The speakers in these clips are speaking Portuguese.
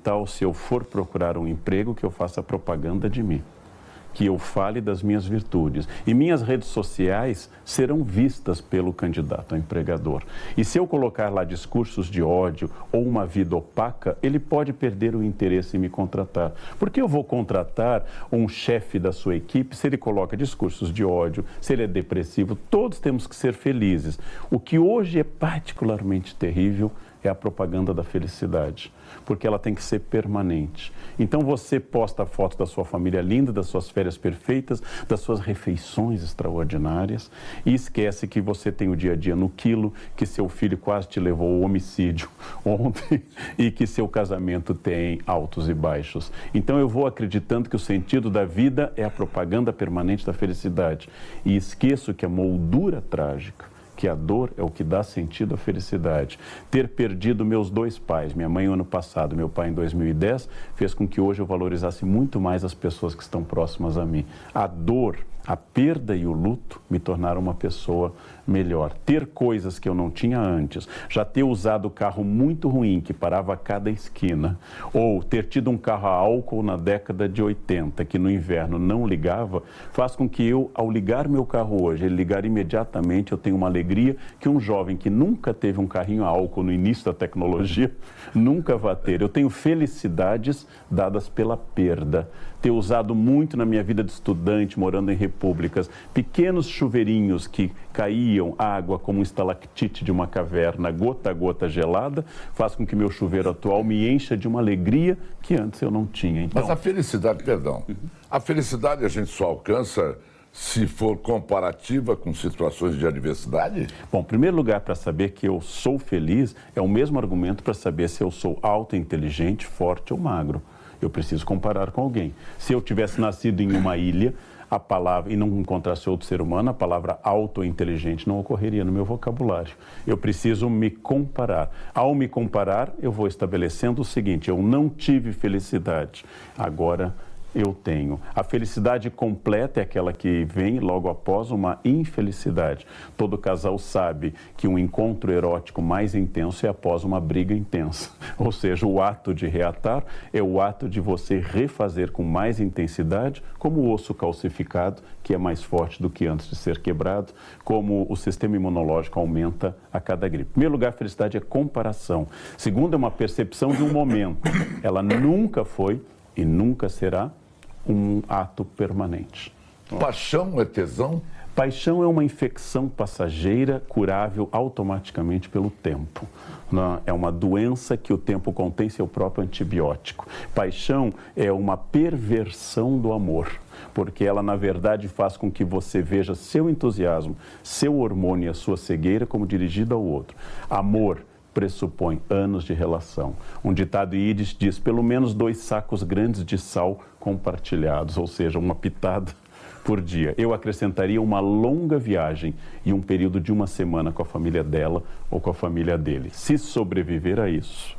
fundamental, se eu for procurar um emprego, que eu faça propaganda de mim, que eu fale das minhas virtudes. E minhas redes sociais serão vistas pelo candidato a empregador. E se eu colocar lá discursos de ódio ou uma vida opaca, ele pode perder o interesse em me contratar. Porque eu vou contratar um chefe da sua equipe se ele coloca discursos de ódio, se ele é depressivo. Todos temos que ser felizes. O que hoje é particularmente terrível é a propaganda da felicidade, porque ela tem que ser permanente. Então você posta fotos da sua família linda, das suas férias perfeitas, das suas refeições extraordinárias e esquece que você tem o dia a dia no quilo, que seu filho quase te levou ao homicídio ontem e que seu casamento tem altos e baixos. Então eu vou acreditando que o sentido da vida é a propaganda permanente da felicidade e esqueço que a moldura trágica, que a dor é o que dá sentido à felicidade. Ter perdido meus dois pais, minha mãe no ano passado, meu pai em 2010, fez com que hoje eu valorizasse muito mais as pessoas que estão próximas a mim. A dor, a perda e o luto me tornaram uma pessoa melhor. Ter coisas que eu não tinha antes, já ter usado o carro muito ruim, que parava a cada esquina, ou ter tido um carro a álcool na década de 80, que no inverno não ligava, faz com que eu, ao ligar meu carro hoje, ele ligar imediatamente, eu tenho uma alegria que um jovem que nunca teve um carrinho a álcool no início da tecnologia, nunca vai ter. Eu tenho felicidades dadas pela perda. Ter usado muito na minha vida de estudante, morando em repúblicas, pequenos chuveirinhos que caíam água como um estalactite de uma caverna, gota a gota gelada, faz com que meu chuveiro atual me encha de uma alegria que antes eu não tinha. Então... Mas a felicidade, perdão, a felicidade a gente só alcança se for comparativa com situações de adversidade? Bom, em primeiro lugar, para saber que eu sou feliz, é o mesmo argumento para saber se eu sou alto, inteligente, forte ou magro. Eu preciso comparar com alguém. Se eu tivesse nascido em uma ilha, a palavra, e não encontrasse outro ser humano, a palavra alto ou inteligente não ocorreria no meu vocabulário. Eu preciso me comparar. Ao me comparar, eu vou estabelecendo o seguinte: eu não tive felicidade, agora eu tenho. A felicidade completa é aquela que vem logo após uma infelicidade. Todo casal sabe que um encontro erótico mais intenso é após uma briga intensa. Ou seja, o ato de reatar é o ato de você refazer com mais intensidade, como o osso calcificado, que é mais forte do que antes de ser quebrado, como o sistema imunológico aumenta a cada gripe. Em primeiro lugar, a felicidade é comparação. Segundo, é uma percepção de um momento. Ela nunca foi e nunca será um ato permanente. Paixão é tesão? Paixão é uma infecção passageira curável automaticamente pelo tempo. É uma doença que o tempo contém seu próprio antibiótico. Paixão é uma perversão do amor, porque ela, na verdade, faz com que você veja seu entusiasmo, seu hormônio e a sua cegueira como dirigido ao outro. Amor pressupõe anos de relação. Um ditado ídis diz pelo menos 2 sacos grandes de sal compartilhados, ou seja, uma pitada por dia. Eu acrescentaria uma longa viagem e um período de 1 semana com a família dela ou com a família dele. Se sobreviver a isso,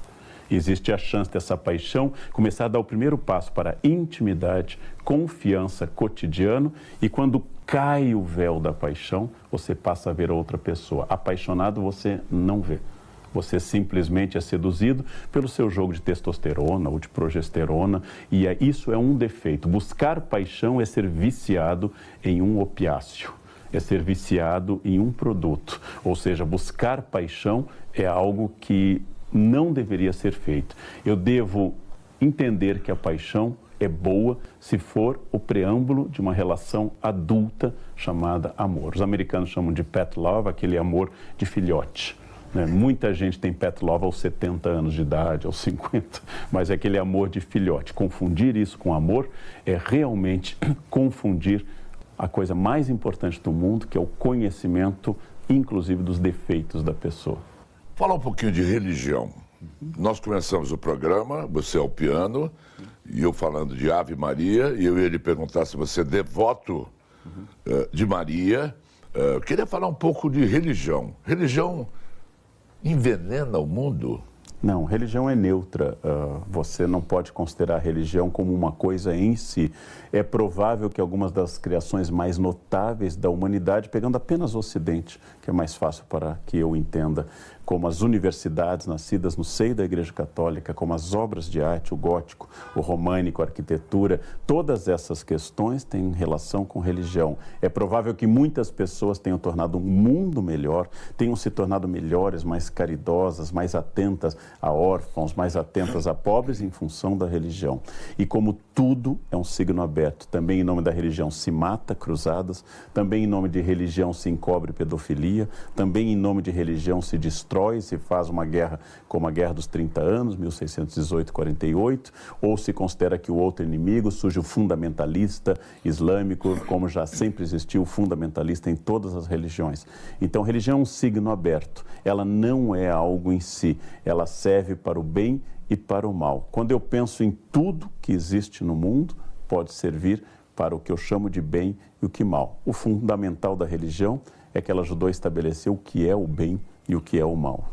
existe a chance dessa paixão começar a dar o primeiro passo para intimidade, confiança, cotidiano, e quando cai o véu da paixão, você passa a ver outra pessoa. Apaixonado você não vê. Você simplesmente é seduzido pelo seu jogo de testosterona ou de progesterona, e isso é um defeito. Buscar paixão é ser viciado em um opiáceo, é ser viciado em um produto. Ou seja, buscar paixão é algo que não deveria ser feito. Eu devo entender que a paixão é boa se for o preâmbulo de uma relação adulta chamada amor. Os americanos chamam de pet love, aquele amor de filhote. Muita gente tem pet love aos 70 anos de idade, aos 50, mas é aquele amor de filhote. Confundir isso com amor é realmente confundir a coisa mais importante do mundo, que é o conhecimento, inclusive, dos defeitos da pessoa. Fala um pouquinho de religião. Nós começamos o programa, você ao piano, e eu falando de Ave Maria, e eu ia lhe perguntar se você é devoto de Maria. Eu queria falar um pouco de religião. Religião envenena o mundo? Não, religião é neutra. Você não pode considerar a religião como uma coisa em si. É provável que algumas das criações mais notáveis da humanidade, pegando apenas o Ocidente, que é mais fácil para que eu entenda, como as universidades nascidas no seio da Igreja Católica, como as obras de arte, o gótico, o românico, a arquitetura, todas essas questões têm relação com religião. É provável que muitas pessoas tenham tornado um mundo melhor, tenham se tornado melhores, mais caridosas, mais atentas a órfãos, mais atentas a pobres em função da religião. E como tudo é um signo aberto, também em nome da religião se mata cruzadas, também em nome de religião se encobre pedofilia, também em nome de religião se destrói, se faz uma guerra como a Guerra dos 30 Anos, 1618-48, ou se considera que o outro inimigo, surge o fundamentalista islâmico, como já sempre existiu o fundamentalista em todas as religiões. Então, religião é um signo aberto, ela não é algo em si, ela serve para o bem e para o mal. Quando eu penso em tudo que existe no mundo, pode servir para o que eu chamo de bem e o que mal. O fundamental da religião é que ela ajudou a estabelecer o que é o bem e o que é o mal.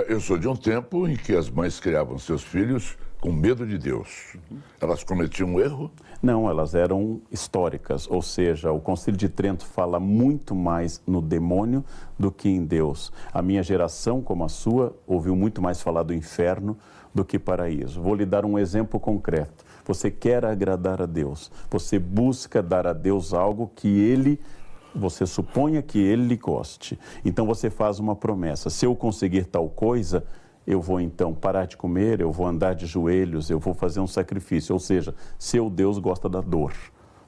Eu sou de um tempo em que as mães criavam seus filhos com medo de Deus. Elas cometiam um erro? Não, elas eram históricas, ou seja, o Concílio de Trento fala muito mais no demônio do que em Deus. A minha geração, como a sua, ouviu muito mais falar do inferno do que paraíso. Vou lhe dar um exemplo concreto. Você quer agradar a Deus, você busca dar a Deus algo que você suponha que Ele lhe goste. Então você faz uma promessa, se eu conseguir tal coisa, eu vou então parar de comer, eu vou andar de joelhos, eu vou fazer um sacrifício. Ou seja, seu Deus gosta da dor,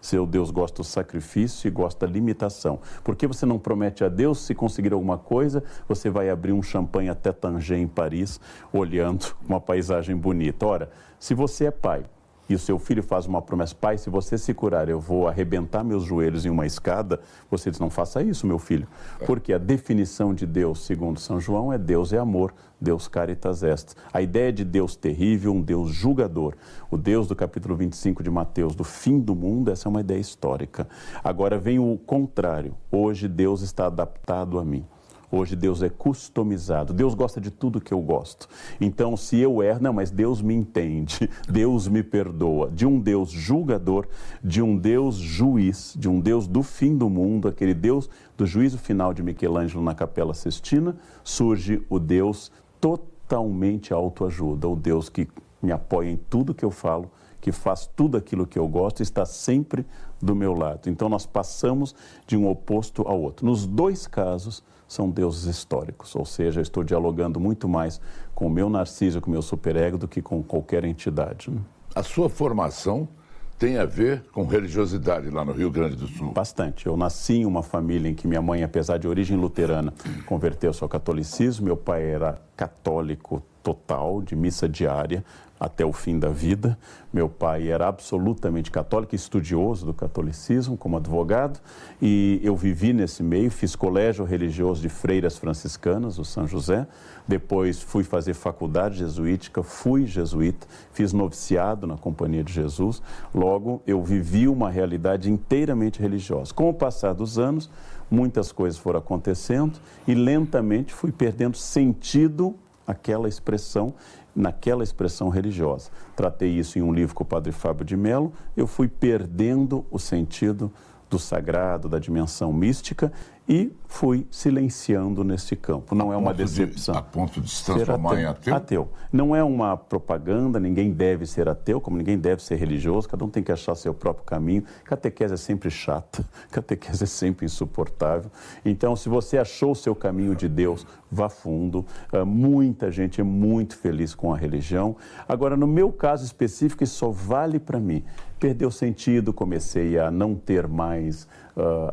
seu Deus gosta do sacrifício e gosta da limitação. Por que você não promete a Deus, se conseguir alguma coisa, você vai abrir um champanhe até Tanger em Paris, olhando uma paisagem bonita? Ora, se você é pai, e o seu filho faz uma promessa, pai, se você se curar, eu vou arrebentar meus joelhos em uma escada, você diz, não faça isso, meu filho. Porque a definição de Deus, segundo São João, é Deus é amor, Deus caritas est. A ideia de Deus terrível, um Deus julgador, o Deus do capítulo 25 de Mateus, do fim do mundo, essa é uma ideia histórica. Agora vem o contrário, hoje Deus está adaptado a mim. Hoje Deus é customizado, Deus gosta de tudo que eu gosto. Então, se eu erro, não, mas Deus me entende, Deus me perdoa. De um Deus julgador, de um Deus juiz, de um Deus do fim do mundo, aquele Deus do juízo final de Michelangelo na Capela Sistina, surge o Deus totalmente autoajuda, o Deus que me apoia em tudo que eu falo, que faz tudo aquilo que eu gosto, está sempre do meu lado. Então, nós passamos de um oposto ao outro. Nos dois casos, são deuses históricos, ou seja, eu estou dialogando muito mais com o meu narciso, com o meu superego, do que com qualquer entidade. A sua formação tem a ver com religiosidade lá no Rio Grande do Sul? Bastante. Eu nasci em uma família em que minha mãe, apesar de origem luterana, converteu-se ao catolicismo. Meu pai era católico total, de missa diária, até o fim da vida. Meu pai era absolutamente católico, estudioso do catolicismo, como advogado, e eu vivi nesse meio, fiz colégio religioso de freiras franciscanas, o São José, depois fui fazer faculdade jesuítica, fui jesuíta, fiz noviciado na Companhia de Jesus, logo eu vivi uma realidade inteiramente religiosa. Com o passar dos anos, muitas coisas foram acontecendo e lentamente fui perdendo sentido naquela expressão religiosa. Tratei isso em um livro com o padre Fábio de Mello, eu fui perdendo o sentido do sagrado, da dimensão mística e fui silenciando nesse campo. Não é uma decepção. A ponto de se transformar em ateu? Ateu. Não é uma propaganda, ninguém deve ser ateu, como ninguém deve ser religioso, cada um tem que achar seu próprio caminho. Catequese é sempre chata, catequese é sempre insuportável. Então, se você achou o seu caminho de Deus, vá fundo. Muita gente é muito feliz com a religião. Agora, no meu caso específico, isso só vale para mim. Perdeu sentido, comecei a não ter mais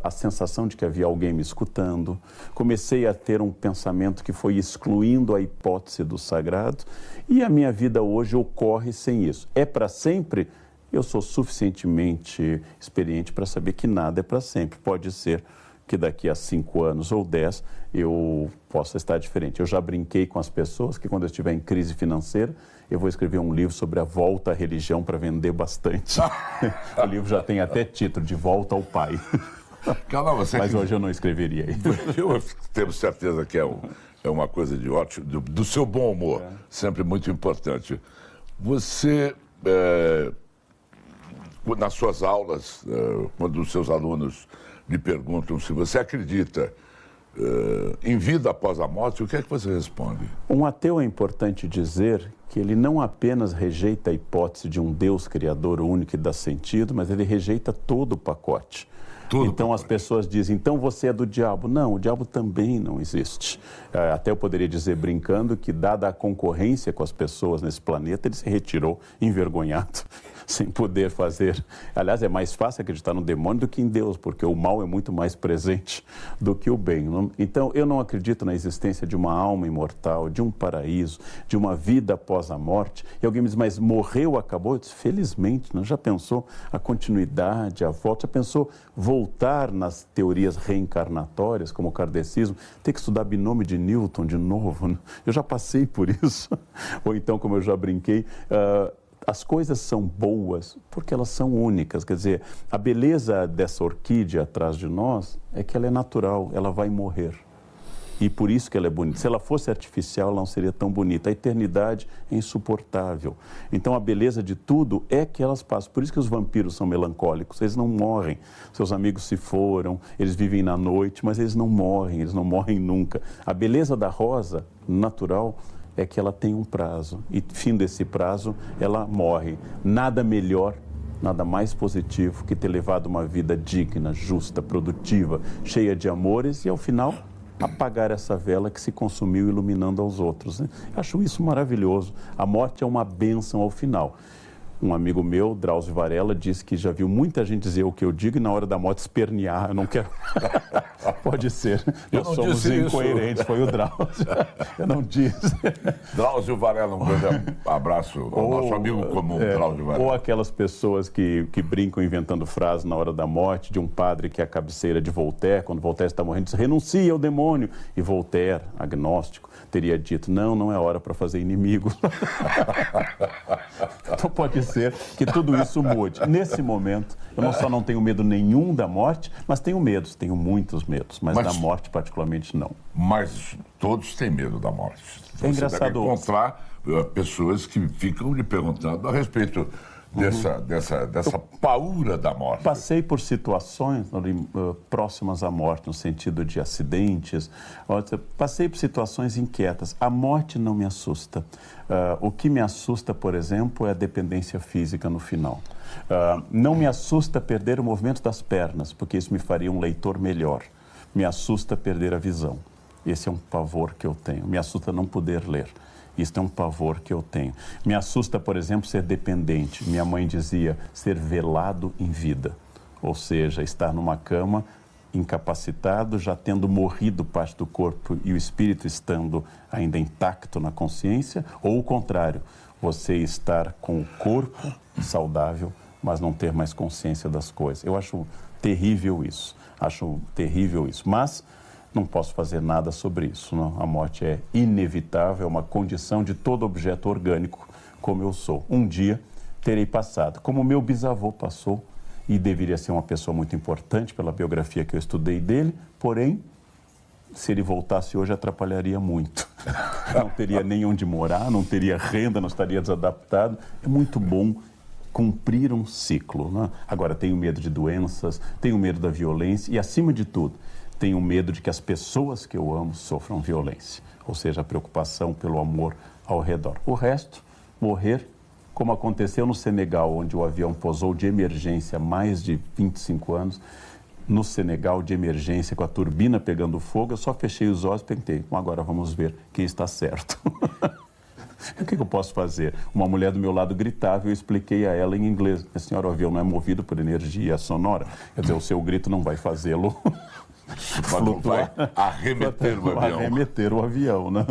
a sensação de que havia alguém me escutando, comecei a ter um pensamento que foi excluindo a hipótese do sagrado e a minha vida hoje ocorre sem isso. É para sempre? Eu sou suficientemente experiente para saber que nada é para sempre. Pode ser que daqui a 5 anos ou 10 eu possa estar diferente. Eu já brinquei com as pessoas que quando eu estiver em crise financeira, eu vou escrever um livro sobre a volta à religião para vender bastante. O livro já tem até título, De Volta ao Pai. Calma, Mas hoje eu não escreveria isso. Eu tenho certeza que é é uma coisa de ótimo, do seu bom humor, sempre muito importante. Você, nas suas aulas, quando os seus alunos lhe perguntam se você acredita em vida após a morte, o que é que você responde? Um ateu, é importante dizer que ele não apenas rejeita a hipótese de um Deus criador único que dá sentido, mas ele rejeita todo o pacote. Então as pessoas dizem, então você é do diabo. Não, o diabo também não existe. Até eu poderia dizer, brincando, que dada a concorrência com as pessoas nesse planeta, ele se retirou envergonhado, sem poder fazer. Aliás, é mais fácil acreditar no demônio do que em Deus, porque o mal é muito mais presente do que o bem. Então, eu não acredito na existência de uma alma imortal, de um paraíso, de uma vida após a morte. E alguém me diz, mas morreu, acabou? Eu disse, felizmente, não? Já pensou a continuidade, a volta? Já pensou voltar nas teorias reencarnatórias, como o kardecismo? Ter que estudar binômio de Newton de novo? Né? Eu já passei por isso. Ou então, como eu já brinquei, as coisas são boas porque elas são únicas. Quer dizer, a beleza dessa orquídea atrás de nós é que ela é natural, ela vai morrer. E por isso que ela é bonita. Se ela fosse artificial, ela não seria tão bonita. A eternidade é insuportável. Então, a beleza de tudo é que elas passam. Por isso que os vampiros são melancólicos. Eles não morrem. Seus amigos se foram, eles vivem na noite, mas eles não morrem nunca. A beleza da rosa, natural, é que ela tem um prazo. E, fim desse prazo, ela morre. Nada melhor, nada mais positivo que ter levado uma vida digna, justa, produtiva, cheia de amores e, ao final, apagar essa vela que se consumiu iluminando aos outros. Né? Acho isso maravilhoso. A morte é uma bênção ao final. Um amigo meu, Drauzio Varela, disse que já viu muita gente dizer o que eu digo e na hora da morte espernear. Eu não quero... Pode ser. Nós somos incoerentes. Foi o Drauzio. Eu não disse. Drauzio Varela, um grande abraço ao nosso amigo comum, Drauzio Varela. Ou aquelas pessoas que brincam inventando frases na hora da morte, de um padre que é a cabeceira de Voltaire, quando Voltaire está morrendo, diz, renuncia ao demônio. E Voltaire, agnóstico, teria dito, não é hora para fazer inimigos. Então pode ser que tudo isso mude. Nesse momento, eu só não tenho medo nenhum da morte, mas tenho medos, tenho muitos medos, mas da morte particularmente não. Mas todos têm medo da morte. É engraçado. Você deve encontrar pessoas que ficam lhe perguntando a respeito dessa paura da morte. Passei por situações próximas à morte, no sentido de acidentes. Passei por situações inquietas. A morte não me assusta. O que me assusta, por exemplo, é a dependência física no final. Não me assusta perder o movimento das pernas, porque isso me faria um leitor melhor. Me assusta perder a visão. Esse é um pavor que eu tenho. Me assusta não poder ler. Isso é um pavor que eu tenho. Me assusta, por exemplo, ser dependente. Minha mãe dizia ser velado em vida. Ou seja, estar numa cama incapacitado, já tendo morrido parte do corpo e o espírito estando ainda intacto na consciência. Ou o contrário, você estar com o corpo saudável, mas não ter mais consciência das coisas. Eu acho terrível isso. Mas não posso fazer nada sobre isso. Não? A morte é inevitável, é uma condição de todo objeto orgânico como eu sou. Um dia terei passado, como meu bisavô passou, e deveria ser uma pessoa muito importante pela biografia que eu estudei dele, porém, se ele voltasse hoje, atrapalharia muito. Não teria nem onde morar, não teria renda, não estaria desadaptado. É muito bom cumprir um ciclo. Né? Agora, tenho medo de doenças, tenho medo da violência e, acima de tudo, tenho medo de que as pessoas que eu amo sofram violência, ou seja, a preocupação pelo amor ao redor. O resto, morrer, como aconteceu no Senegal, onde o avião pousou de emergência há mais de 25 anos, no Senegal, de emergência, com a turbina pegando fogo, eu só fechei os olhos e pensei, agora vamos ver quem está certo. O que eu posso fazer? Uma mulher do meu lado gritava e eu expliquei a ela em inglês, a senhora, o avião não é movido por energia sonora, quer dizer, o seu grito não vai fazê-lo... Vai arremeter o avião. Arremeter o avião, né?